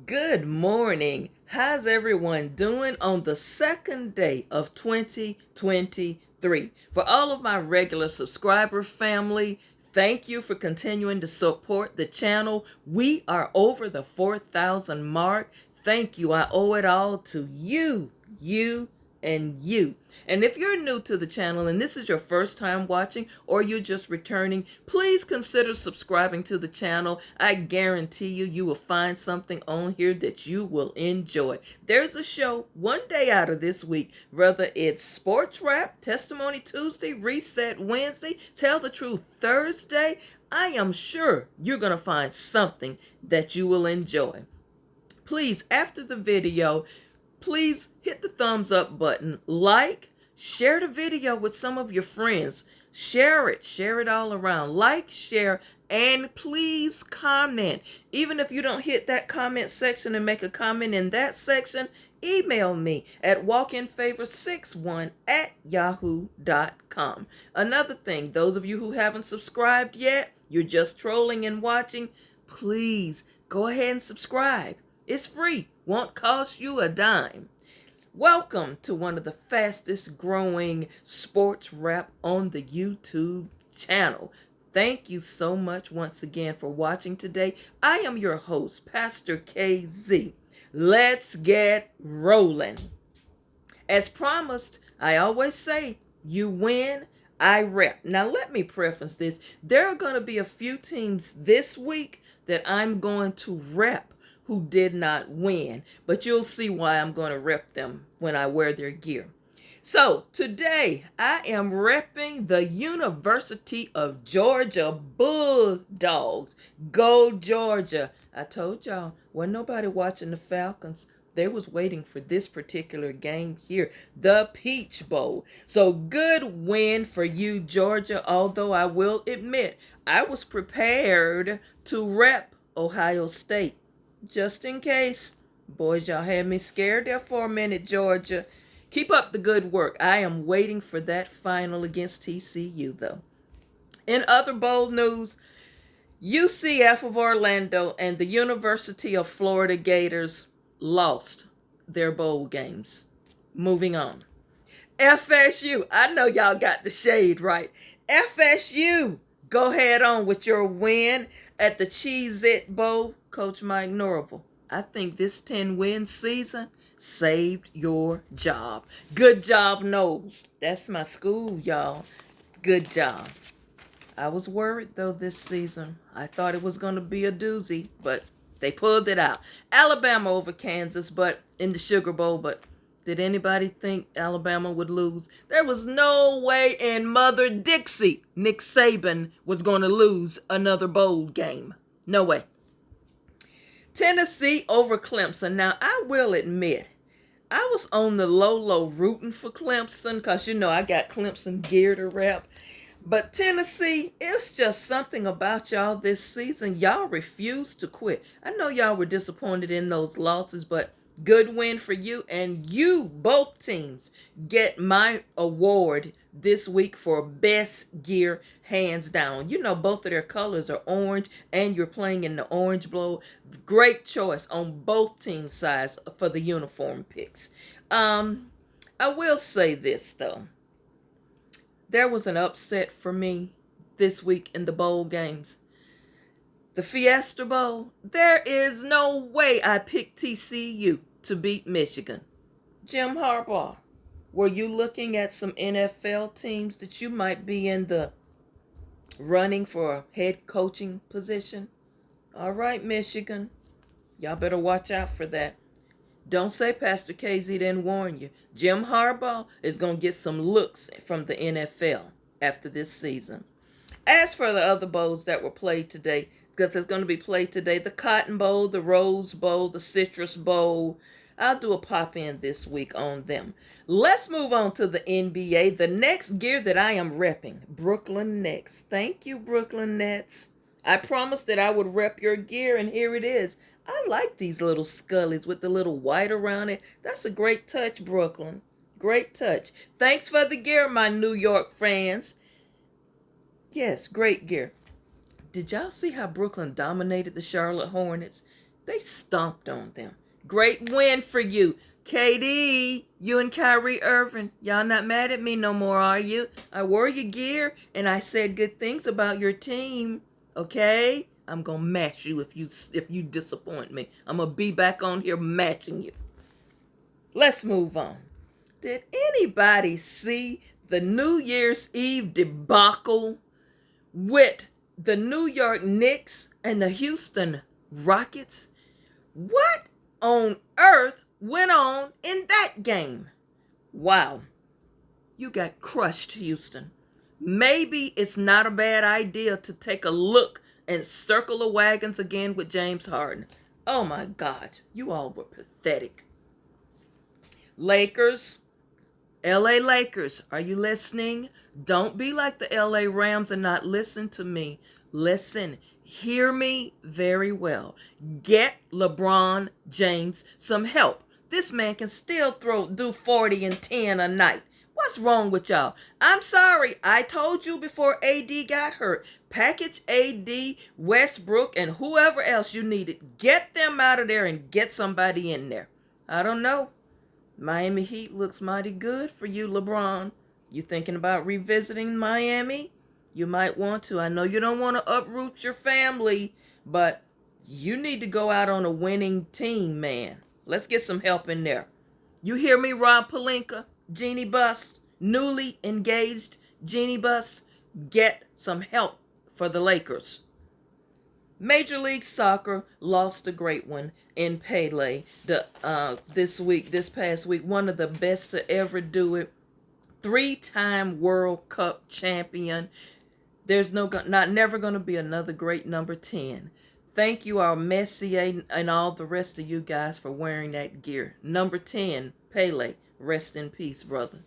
Good morning. How's everyone doing on the second day of 2023? For all of my regular subscriber family, thank you for continuing to support the channel. We are over the 4,000 mark. Thank you. I owe it all to you, and you. And if you're new to the channel and this is your first time watching or you're just returning, please consider subscribing to the channel. I guarantee you will find something on here that you will enjoy. There's a show one day out of this week, whether it's Sports Wrap, Testimony Tuesday, Reset Wednesday, Tell the Truth Thursday. I am sure you're going to find something that you will enjoy. Please, after the video, please hit the thumbs up button, share the video with some of your friends. Share it all around. Share, and please comment. Even if you don't hit that comment section and make a comment in that section, email me at walkinfavor61@yahoo.com. Another thing, those of you who haven't subscribed yet, you're just trolling and watching, please go ahead and subscribe. It's free, won't cost you a dime. Welcome to one of the fastest growing sports wrap on the YouTube channel. Thank you so much once again for watching today. I am your host, Pastor KZ. Let's get rolling. As promised, I always say, you win, I rep. Now let me preface this. There are going to be a few teams this week that I'm going to rep who did not win, but you'll see why I'm going to rep them when I wear their gear. So today I am repping the University of Georgia Bulldogs. Go Georgia. I told y'all, wasn't nobody watching the Falcons. They was waiting for this particular game here, the Peach Bowl. So good win for you, Georgia, although I will admit I was prepared to rep Ohio State. Just in case. Boys, y'all had me scared there for a minute, Georgia. Keep up the good work. I am waiting for that final against TCU, though. In other bold news, UCF of Orlando and the University of Florida Gators lost their bowl games. Moving on. FSU, I know y'all got the shade right. FSU, go head on with your win at the Cheez-It Bowl. Coach Mike Norvell, I think this 10-win season saved your job. Good job, Noles. That's my school, y'all. Good job. I was worried, though, this season. I thought it was going to be a doozy, but they pulled it out. Alabama over Kansas, but in the Sugar Bowl, but did anybody think Alabama would lose? There was no way in Mother Dixie Nick Saban was going to lose another bowl game. No way. Tennessee over Clemson. Now, I will admit, I was on the low rooting for Clemson because, I got Clemson gear to rep. But Tennessee, it's just something about y'all this season. Y'all refuse to quit. I know y'all were disappointed in those losses, but good win for you. And you, both teams, get my award this week for best gear, hands down. Both of their colors are orange, and you're playing in the Orange Bowl. Great choice on both team sides for the uniform picks. I will say this, though. There was an upset for me this week in the bowl games. The Fiesta Bowl, there is no way I picked TCU to beat Michigan. Jim Harbaugh, were you looking at some NFL teams that you might be in the running for a head coaching position? All right, Michigan, y'all better watch out for that. Don't say Pastor KZ didn't warn you. Jim Harbaugh is going to get some looks from the NFL after this season. As for the other bowls that were played today, because there's going to be played today, the Cotton Bowl, the Rose Bowl, the Citrus Bowl, I'll do a pop-in this week on them. Let's move on to the NBA. The next gear that I am repping, Brooklyn Nets. Thank you, Brooklyn Nets. I promised that I would rep your gear, and here it is. I like these little Scullies with the little white around it. That's a great touch, Brooklyn. Great touch. Thanks for the gear, my New York fans. Yes, great gear. Did y'all see how Brooklyn dominated the Charlotte Hornets? They stomped on them. Great win for you. KD, you and Kyrie Irving, y'all not mad at me no more, are you? I wore your gear and I said good things about your team. Okay? I'm gonna match you if you disappoint me. I'm gonna be back on here matching you. Let's move on. Did anybody see the New Year's Eve debacle with the New York Knicks and the Houston Rockets? What on earth went on in that game? Wow, you got crushed, Houston. Maybe it's not a bad idea to take a look and circle the wagons again with James Harden. Oh my God, you all were pathetic. Lakers, LA Lakers, are you listening? Don't be like the LA Rams and not listen to me. Listen, hear me very well. Get LeBron James some help. This man can still do 40 and 10 a night. What's wrong with y'all? I'm sorry. I told you before AD got hurt. Package AD, Westbrook, and whoever else you needed. Get them out of there and get somebody in there. I don't know. Miami Heat looks mighty good for you, LeBron. You thinking about revisiting Miami? You might want to. I know you don't want to uproot your family, but you need to go out on a winning team, man. Let's get some help in there. You hear me, Rob Pelinka? Jeannie Buss, newly engaged Jeannie Buss? Get some help for the Lakers. Major League Soccer lost a great one in Pele this past week. One of the best to ever do it. 3-time World Cup champion. There's never going to be another great number 10. Thank you, our Messier and all the rest of you guys for wearing that gear. Number 10, Pele. Rest in peace, brother.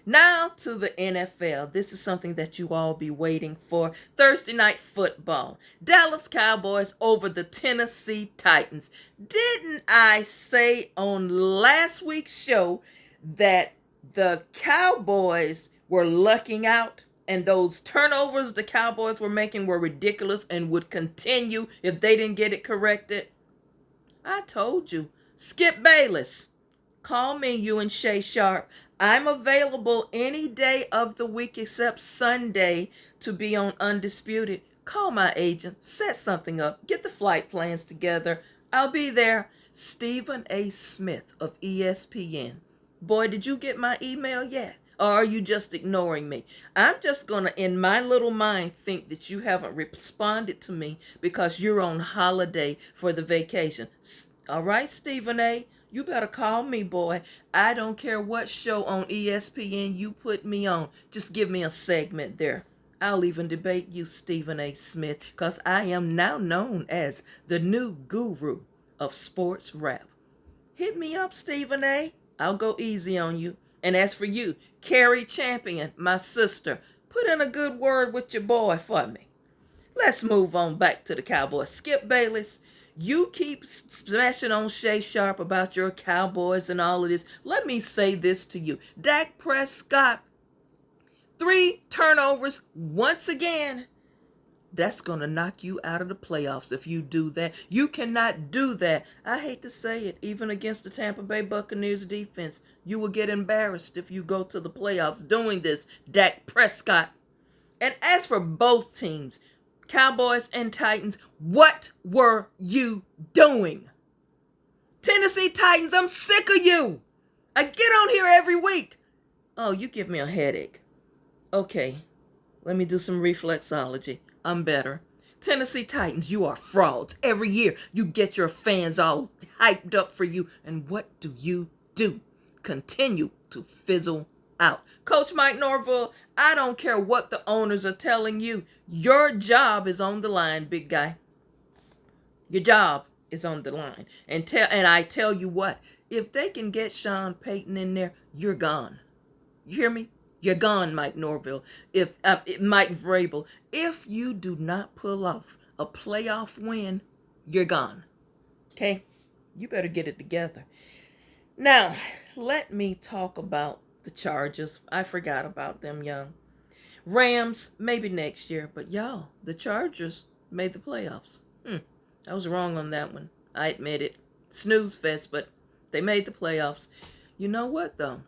Now to the NFL. This is something that you all be waiting for. Thursday night football. Dallas Cowboys over the Tennessee Titans. Didn't I say on last week's show that the Cowboys were lucking out? And those turnovers the Cowboys were making were ridiculous and would continue if they didn't get it corrected? I told you. Skip Bayless. Call me, you and Shay Sharp. I'm available any day of the week except Sunday to be on Undisputed. Call my agent. Set something up. Get the flight plans together. I'll be there. Stephen A. Smith of ESPN. Boy, did you get my email yet? Or are you just ignoring me? I'm just going to, in my little mind, think that you haven't responded to me because you're on holiday for the vacation. All right, Stephen A., you better call me, boy. I don't care what show on ESPN you put me on. Just give me a segment there. I'll even debate you, Stephen A. Smith, because I am now known as the new guru of sports rap. Hit me up, Stephen A. I'll go easy on you. And as for you, Carrie Champion, my sister, put in a good word with your boy for me. Let's move on back to the Cowboys. Skip Bayless. You keep smashing on Shay Sharp about your Cowboys and all of this. Let me say this to you. Dak Prescott, 3 turnovers once again. That's going to knock you out of the playoffs if you do that. You cannot do that. I hate to say it, even against the Tampa Bay Buccaneers defense. You will get embarrassed if you go to the playoffs doing this, Dak Prescott. And as for both teams, Cowboys and Titans, what were you doing? Tennessee Titans, I'm sick of you. I get on here every week. Oh, you give me a headache. Okay, let me do some reflexology. I'm better. Tennessee Titans, you are frauds. Every year you get your fans all hyped up for you. And what do? Continue to fizzle out. Coach Mike Norville, I don't care what the owners are telling you. Your job is on the line, big guy. Your job is on the line. And I tell you what, if they can get Sean Payton in there, you're gone. You hear me? You're gone, Mike Norville. Mike Vrabel. If you do not pull off a playoff win, you're gone. Okay? You better get it together. Now, let me talk about the Chargers. I forgot about them, y'all. Rams, maybe next year. But y'all, the Chargers made the playoffs. I was wrong on that one. I admit it. Snooze fest, but they made the playoffs. You know what, though?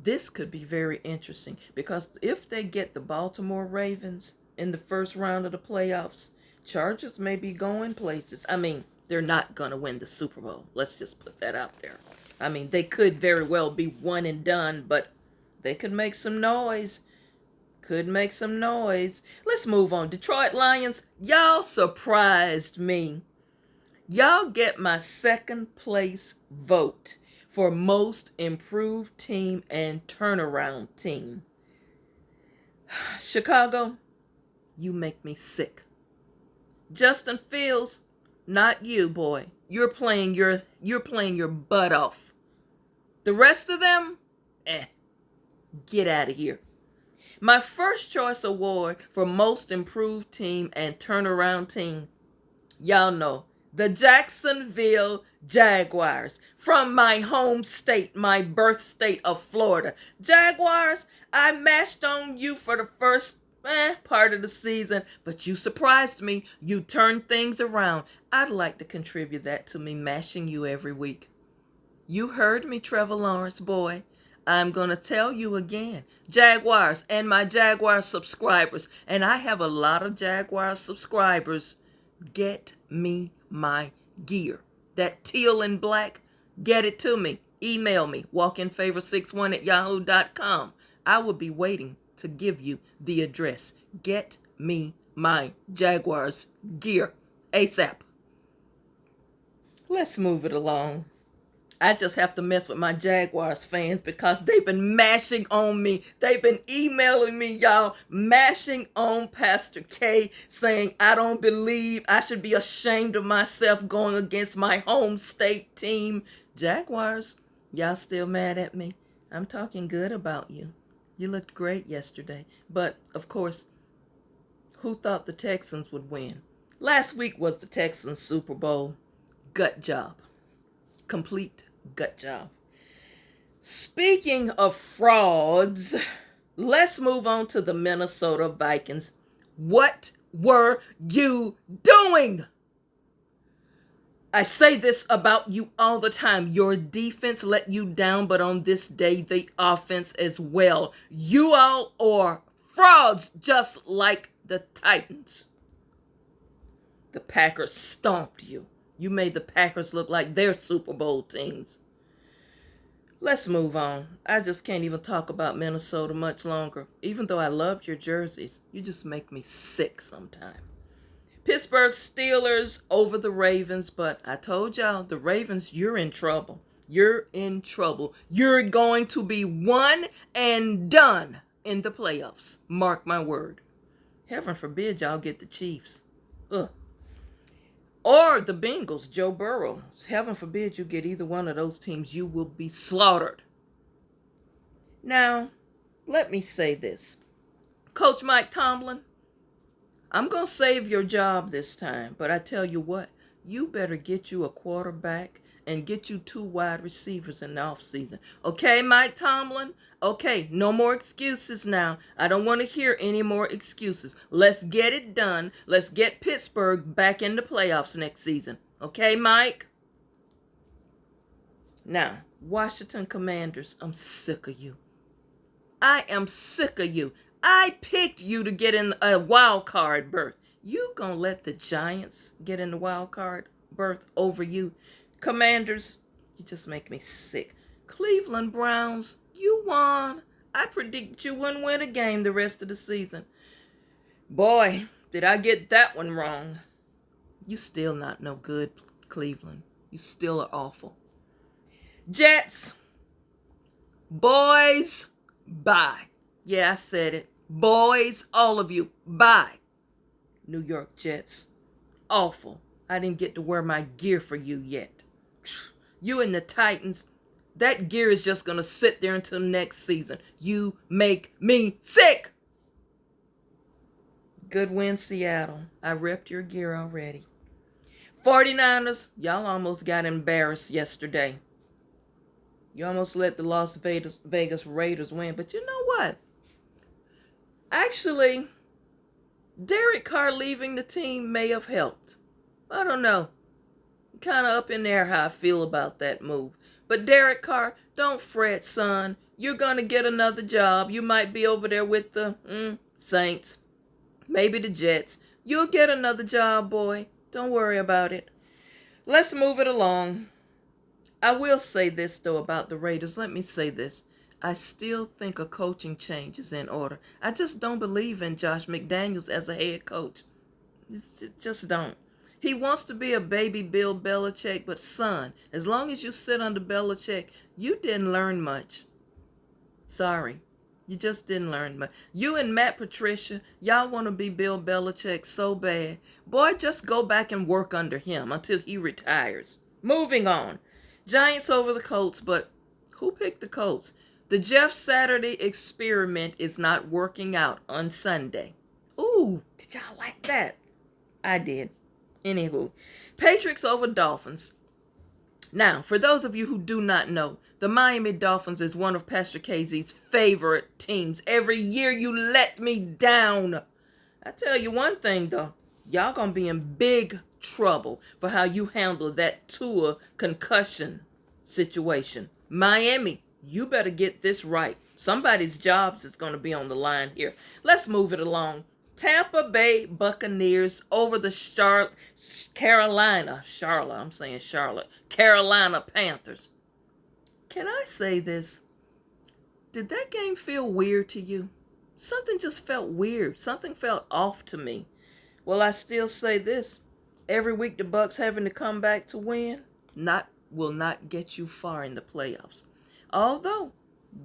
This could be very interesting because if they get the Baltimore Ravens in the first round of the playoffs, Chargers may be going places. I mean, they're not going to win the Super Bowl. Let's just put that out there. I mean, they could very well be one and done, but they could make some noise. Could make some noise. Let's move on. Detroit Lions, y'all surprised me. Y'all get my second place vote for most improved team and turnaround team. Chicago, you make me sick. Justin Fields, not you, boy. You're playing your butt off. The rest of them, get out of here. My first choice award for most improved team and turnaround team, y'all know, the Jacksonville Jaguars, from my home state, my birth state of Florida. Jaguars, I mashed on you for the first part of the season, but you surprised me. You turned things around. I'd like to contribute that to me mashing you every week. You heard me, Trevor Lawrence, boy. I'm going to tell you again. Jaguars and my Jaguar subscribers, and I have a lot of Jaguar subscribers, get me my gear. That teal and black, get it to me. Email me, walkinfavor61@yahoo.com. I will be waiting to give you the address. Get me my Jaguars gear ASAP. Let's move it along. I just have to mess with my Jaguars fans because they've been mashing on me. They've been emailing me, y'all, mashing on Pastor K, saying I don't believe I should be ashamed of myself going against my home state team. Jaguars, y'all still mad at me? I'm talking good about you. You looked great yesterday. But, of course, who thought the Texans would win? Last week was the Texans Super Bowl. Gut job. Complete gut job. Speaking of frauds, let's move on to the Minnesota Vikings. What were you doing? I say this about you all the time. Your defense let you down, but on this day, the offense as well. You all are frauds, just like the Titans. The Packers stomped you. You made the Packers look like they're Super Bowl teams. Let's move on. I just can't even talk about Minnesota much longer. Even though I loved your jerseys, you just make me sick sometimes. Pittsburgh Steelers over the Ravens, but I told y'all, the Ravens, you're in trouble. You're in trouble. You're going to be one and done in the playoffs. Mark my word. Heaven forbid y'all get the Chiefs. Ugh. Or the Bengals, Joe Burrow. Heaven forbid you get either one of those teams. You will be slaughtered. Now, let me say this. Coach Mike Tomlin, I'm going to save your job this time. But I tell you what, you better get you a quarterback and get you 2 wide receivers in the offseason. Okay, Mike Tomlin? Okay, no more excuses now. I don't want to hear any more excuses. Let's get it done. Let's get Pittsburgh back in the playoffs next season. Okay, Mike? Now, Washington Commanders, I'm sick of you. I am sick of you. I picked you to get in a wild card berth. You gonna let the Giants get in the wild card berth over you? Commanders, you just make me sick. Cleveland Browns, you won. I predicted you wouldn't win a game the rest of the season. Boy, did I get that one wrong. You still not no good, Cleveland. You still are awful. Jets, boys, bye. Yeah, I said it. Boys, all of you, bye. New York Jets, awful. I didn't get to wear my gear for you yet. You and the Titans, that gear is just going to sit there until next season. You make me sick. Good win, Seattle. I repped your gear already. 49ers, y'all almost got embarrassed yesterday. You almost let the Las Vegas Raiders win. But you know what? Actually, Derek Carr leaving the team may have helped. I don't know. Kind of up in there how I feel about that move. But Derek Carr, don't fret, son. You're going to get another job. You might be over there with the Saints, maybe the Jets. You'll get another job, boy. Don't worry about it. Let's move it along. I will say this, though, about the Raiders. Let me say this. I still think a coaching change is in order. I just don't believe in Josh McDaniels as a head coach. Just don't. He wants to be a baby Bill Belichick, but son, as long as you sit under Belichick, you didn't learn much. Sorry. You just didn't learn much. You and Matt Patricia, y'all want to be Bill Belichick so bad. Boy, just go back and work under him until he retires. Moving on. Giants over the Colts, but who picked the Colts? The Jeff Saturday experiment is not working out on Sunday. Ooh, did y'all like that? I did. Anywho, Patriots over Dolphins. Now, for those of you who do not know, the Miami Dolphins is one of Pastor KZ's favorite teams. Every year you let me down. I tell you one thing, though. Y'all gonna be in big trouble for how you handle that Tua concussion situation. Miami, you better get this right. Somebody's jobs is going to be on the line here. Let's move it along. Tampa Bay Buccaneers over the Carolina Panthers. Can I say this? Did that game feel weird to you? Something just felt weird. Something felt off to me. Well, I still say this. Every week the Bucs having to come back to win will not get you far in the playoffs. Although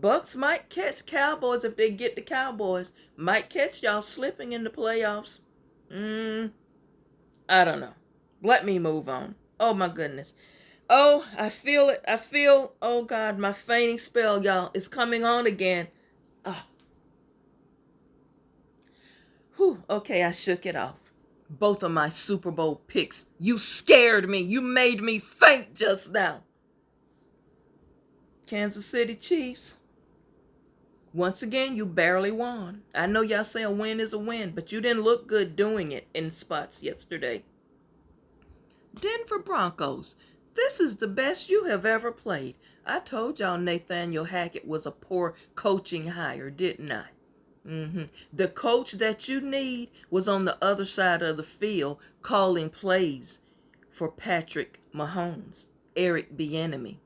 Bucs might catch Cowboys if they get the Cowboys. Might catch y'all slipping in the playoffs. I don't know. Let me move on. Oh my goodness. Oh, I feel it. Oh God, my fainting spell, y'all, is coming on again. Oh. Whew, okay, I shook it off. Both of my Super Bowl picks. You scared me. You made me faint just now. Kansas City Chiefs. Once again, you barely won. I know y'all say a win is a win, but you didn't look good doing it in spots yesterday. Denver Broncos. This is the best you have ever played. I told y'all Nathaniel Hackett was a poor coaching hire, didn't I? The coach that you need was on the other side of the field calling plays for Patrick Mahomes, Eric Bieniemy.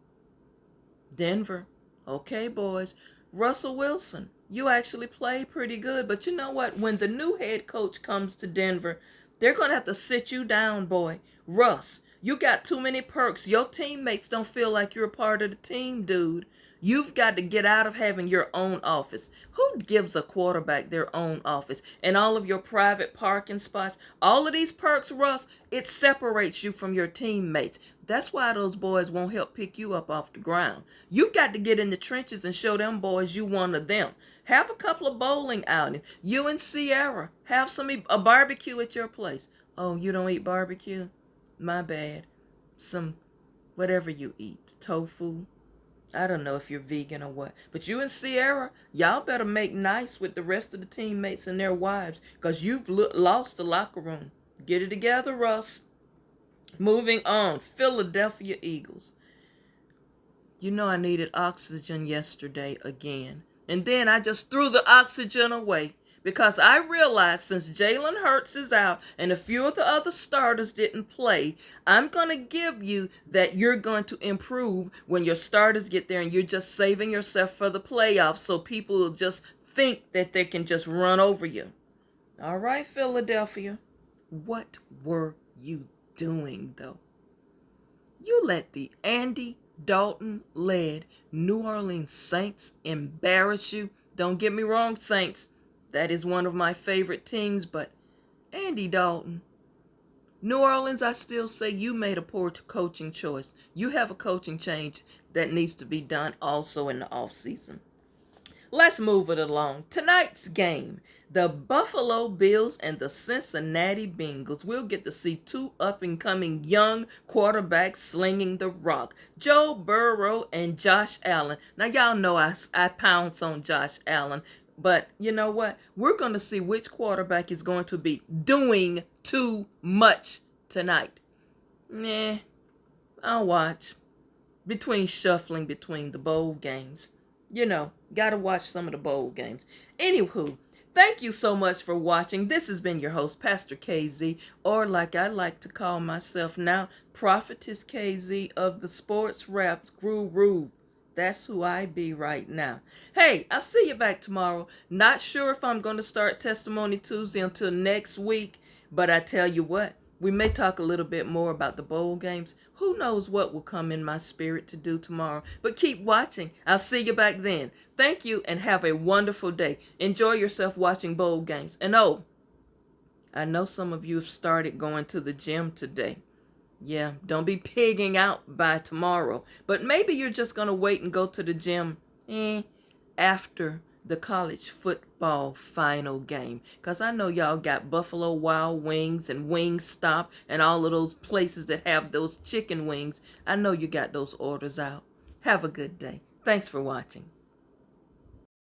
Denver, okay, boys. Russell Wilson, you actually played pretty good, but you know what? When the new head coach comes to Denver, they're going to have to sit you down, boy. Russ, you got too many perks. Your teammates don't feel like you're a part of the team, dude. You've got to get out of having your own office. Who gives a quarterback their own office? And all of your private parking spots, all of these perks, Russ, it separates you from your teammates. That's why those boys won't help pick you up off the ground. You got to get in the trenches and show them boys you one of them. Have a couple of bowling outings. You and Sierra, have a barbecue at your place. Oh, you don't eat barbecue? My bad. Some, whatever you eat. Tofu. I don't know if you're vegan or what. But you and Sierra, y'all better make nice with the rest of the teammates and their wives, because you've lost the locker room. Get it together, Russ. Moving on. Philadelphia Eagles. You know I needed oxygen yesterday again. And then I just threw the oxygen away. Because I realized since Jalen Hurts is out and a few of the other starters didn't play, I'm going to give you that you're going to improve when your starters get there and you're just saving yourself for the playoffs so people will just think that they can just run over you. All right, Philadelphia. What were you doing, though? You let the Andy Dalton-led New Orleans Saints embarrass you. Don't get me wrong, Saints. That is one of my favorite teams, but Andy Dalton. New Orleans, I still say you made a poor coaching choice. You have a coaching change that needs to be done also in the offseason. Let's move it along. Tonight's game, the Buffalo Bills and the Cincinnati Bengals. We'll get to see two up-and-coming young quarterbacks slinging the rock. Joe Burrow and Josh Allen. Now, y'all know I pounce on Josh Allen. But you know what? We're going to see which quarterback is going to be doing too much tonight. I'll watch between shuffling between the bowl games. Gotta watch some of the bowl games. Anywho, thank you so much for watching. This has been your host, Pastor KZ, or like I like to call myself now, Prophetess KZ of the Sports Rap Guru. That's who I be right now. Hey, I'll see you back tomorrow. Not sure if I'm going to start Testimony Tuesday until next week, but I tell you what, we may talk a little bit more about the bowl games. Who knows what will come in my spirit to do tomorrow. But keep watching. I'll see you back then. Thank you and have a wonderful day. Enjoy yourself watching bowl games. And oh, I know some of you have started going to the gym today. Yeah, don't be pigging out by tomorrow. But maybe you're just going to wait and go to the gym after the college football final game. Because I know y'all got Buffalo Wild Wings and Wingstop and all of those places that have those chicken wings. I know you got those orders out. Have a good day. Thanks for watching.